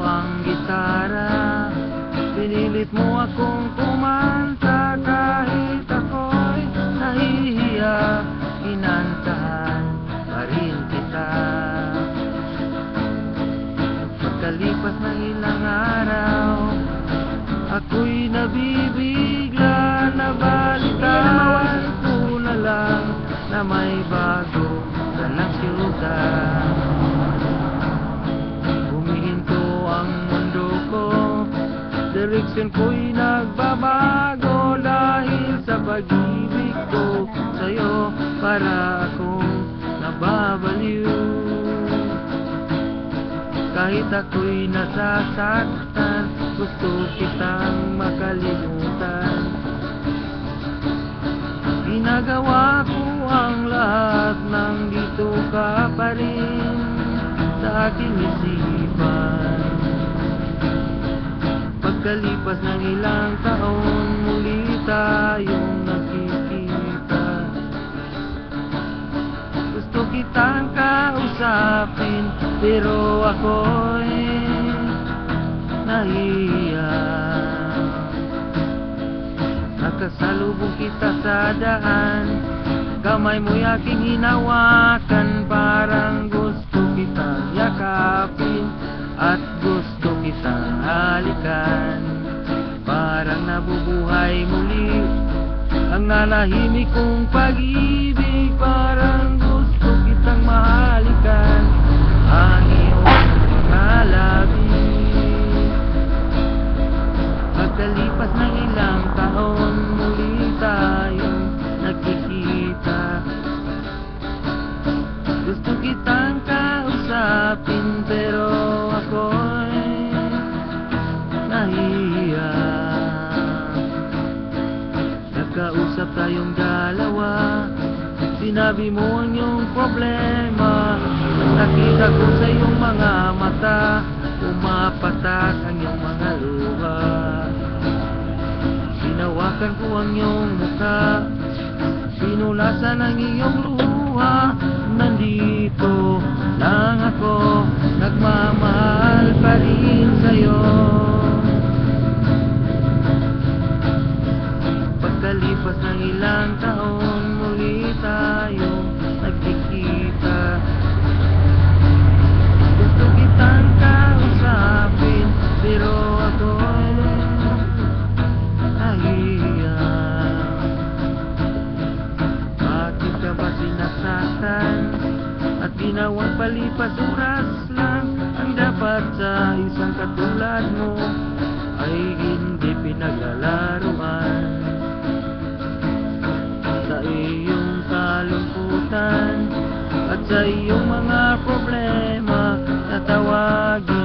ang gitara. Pinilit mo akong kumanta kahit ako'y nahihiya. Kinantahan pa rin kita. Pagkalipas ng ilang araw, ako'y nabibigla na balikan ko na lang na may bago ka ng siyudad. Humihinto ang mundo ko, direksyon ko'y nagbabago dahil sa pag-ibig ko sa'yo. Para akong nababaliw, kahit ako'y nasasaktan, gusto kitang makalimutan. Ginagawa ko ang lahat nang dito ka pa rin sa aking isipan. Pagkalipas ng ilang taon, muli tayong nagkikita. Gusto kitang kausapin, pero ako'y nahihiya. Nakasalubong kita sa daan, kamay mo'y aking hinawakan. Parang gusto kitang yakapin at gusto kitang halikan. Parang nabubuhay muli ang nanahimik kong pag-ibig. Parang gusto kitang mahalikan ang iyong mga labi. Pagkalipas ng ilang taon, muli tayong nagkikita. Gusto kitang kausapin, pero ako'y nahihiya. Nagkausap tayong dalawa, sinabi mo ang iyong problema. Nakita ko sa iyong mga mata, pumapatak ang iyong mga luha. Hinawakan ko ang iyong mukha, pinulasan ang iyong luha. Nandito lang ako, nagmamahal pa rin sa'yo. Pagkalipas ng ilang taon, muli tayong nagkikita. Gusto kitang kausapin, pero ako'y nahihiya. Bakit ka ba sinasaktan at ginawang palipas oras lang? Ang dapat sa isang katulad mo ay hindi pinaglalaruan. Sa iyong kalungkutan at sa iyong mga problema, tatawagin